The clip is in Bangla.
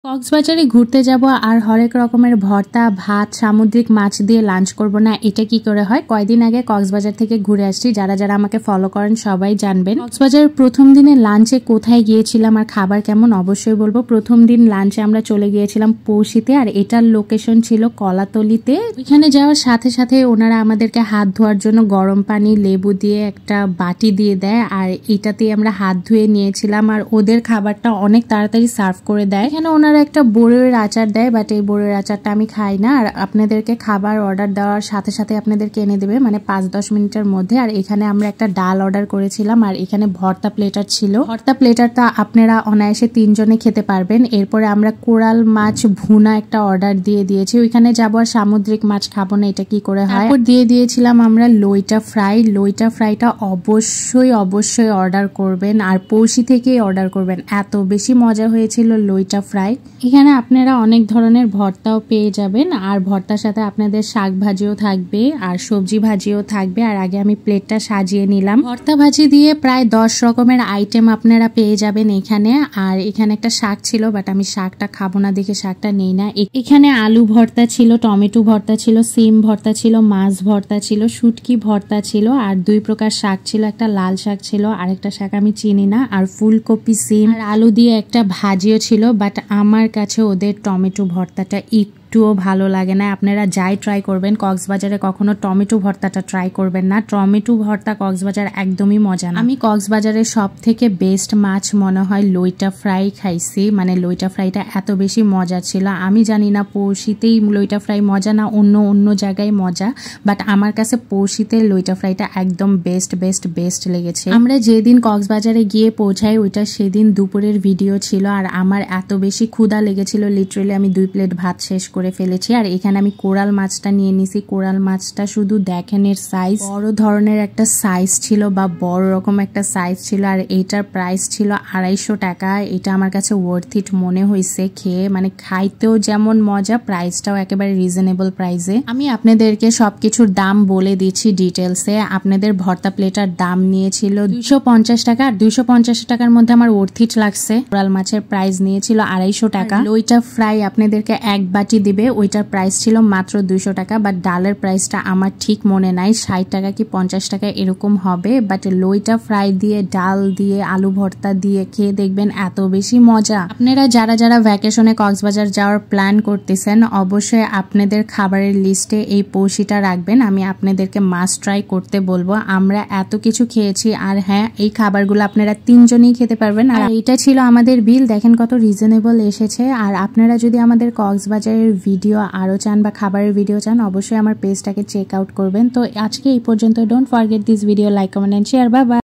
কক্সবাজারে ঘুরতে যাব আর হরেক রকমের ভর্তা ভাত সামুদ্রিক মাছ দিয়ে লাঞ্চ করব না, এটা কি করে হয়? কয়দিন আগে কক্সবাজার থেকে ঘুরে আসছি, যারা যারা আমাকে ফলো করেন সবাই জানবেন। কক্সবাজারের প্রথম দিনে লাঞ্চে কোথায় গিয়েছিলাম আর খাবার কেমন অবশ্যই বলবো। প্রথম দিন লাঞ্চে আমরা চলে গিয়েছিলাম পৌষিতে, আর এটার লোকেশন ছিল কলাতলিতে। এখানে যাওয়ার সাথে সাথে ওনারা আমাদেরকে হাত ধোয়ার জন্য গরম পানি লেবু দিয়ে একটা বাটি দিয়ে দেয়, আর এটাতে আমরা হাত ধুয়ে নিয়েছিলাম। আর ওদের খাবারটা অনেক তাড়াতাড়ি সার্ভ করে দেয়। এখানে ওনারা একটা বড়ের আচার দেয়, বাট এই বড়ের আচারটা আমি খাই না। আর আপনাদেরকে খাবার অর্ডার দেওয়ার সাথে সাথে আপনাদেরকে এনে দেবে, মানে 5-10 মিনিটের মধ্যে। আর এখানে আমরা একটা ডাল অর্ডার করেছিলাম, আর এখানে ভর্তা প্লেটার ছিল। ভর্তা প্লেটারটা আপনারা অনায়াসে 3 জনে খেতে পারবেন। এরপরে আমরা কোরাল মাছ ভুনা একটা অর্ডার দিয়ে দিয়েছি। ওইখানে যাবো আর সামুদ্রিক মাছ খাবো না, এটা কি করে হয়। তারপর দিয়ে দিয়েছিলাম আমরা লইটা ফ্রাই। লইটা ফ্রাইটা অবশ্যই অর্ডার করবেন, আর পৌষি থেকেই অর্ডার করবেন, এত বেশি মজা হয়েছিল লইটা ফ্রাই। এখানে আপনারা অনেক ধরনের ভর্তাও পেয়ে যাবেন, আর ভর্তার সাথে আপনাদের শাক ভাজিও থাকবে আর সবজি ভাজিও থাকবে। আর আগে আমি প্লেটটা সাজিয়ে নিলাম। ভর্তা ভাজি দিয়ে প্রায় 10 রকমের আইটেম আপনারা পেয়ে যাবেন এখানে। আর এখানে একটা শাক ছিল, বাট আমি শাকটা খাবো না দেখে শাকটা নেই না। এখানে আলু ভর্তা ছিল, টমেটো ভর্তা ছিল, সিম ভর্তা ছিল, মাছ ভর্তা ছিল, শুটকি ভর্তা ছিল, আর 2 প্রকার শাক ছিল। একটা লাল শাক ছিল, আরেকটা শাক আমি চিনি না, আর ফুলকপি সিম আর আলু দিয়ে একটা ভাজিও ছিল। বাট আমার কাছে ওদের টমেটো ভর্তাটা একটুও ভালো লাগে না। আপনারা যাই ট্রাই করবেন কক্সবাজারে কখনো টমেটো ভর্তাটা ট্রাই করবেন না। টমেটো ভর্তা কক্সবাজার একদমই মজা না। আমি কক্সবাজারের সব থেকে বেস্ট মাছ মনে হয় লইটা ফ্রাই খাইছি, মানে লইটা ফ্রাইটা এত বেশি মজা ছিল। আমি জানি না পৌষিতেই লইটা ফ্রাই মজা না অন্য জায়গায় মজা, বাট আমার কাছে পৌষিতে লইটা ফ্রাইটা একদম বেস্ট লেগেছে। আমরা যেদিন কক্সবাজারে গিয়ে পৌঁছাই ওইটা সেদিন দুপুরের ভিডিও ছিল, আর আমার এত বেশি ক্ষুধা লেগেছিল, লিটারালি আমি 2 প্লেট ভাত শেষ করে ফেলেছি। আর এখানে আমি কোরাল মাছটা নিয়ে নিছি। কোরাল মাছটা শুধু দেখেন, এর সাইজ বড় ধরনের একটা সাইজ ছিল, বা বড় রকম একটা সাইজ ছিল। আর এইটার প্রাইস ছিল 250 টাকা। এটা আমার কাছে ওয়ার্থ ইট মনে হয়েছে খেয়ে, মানে খাইতেও যেমন মজা, প্রাইসটাও একেবারে রিজনেবল প্রাইসে। আমি আপনাদেরকে সবকিছুর দাম বলে দিচ্ছি ডিটেলসে। আপনাদের ভর্তা প্লেটার দাম নিয়েছিল 250 টাকা, আর 250 টাকার মধ্যে আমার ওয়ার্থ ইট লাগছে। কোরাল মাছের প্রাইস নিয়েছিল 250 টাকা। লইটা ফ্রাই আপনাদেরকে 1 বাটি দিবে, ওইটার প্রাইস ছিল মাত্র 200 টাকা। বাট ডালের প্রাইসটা আমার ঠিক মনে নাই, 60 টাকা কি 50 টাকা এরকম হবে। বাট লইটা ফ্রাই দিয়ে ডাল দিয়ে আলু ভর্তা দিয়ে খেয়ে দেখবেন এত বেশি মজা। আপনারা যারা যারা ভ্যাকেশনে কক্সবাজার যাওয়ার প্ল্যান করতেছেন অবশ্যই আপনাদের খাবারের লিস্টে এই পৌষিটা রাখবেন। আমি আপনাদেরকে মাস্ট ট্রাই করতে বলবো। আমরা এত কিছু খেয়েছি, আর হ্যাঁ এই খাবারগুলো আপনারা 3 জনই খেতে পারবেন। আর এটা ছিল আমাদের বিল, দেখেন কত রিজনেবল এসেছে। আর আপনারা যদি আমাদের কক্সবাজারের ভিডিও আরো চান বা খাবারের ভিডিও চান অবশ্যই আমার পেজটাকে চেক আউট করবেন। তো আজকে এই পর্যন্ত। Don't forget this video, like comment and share. Bye by.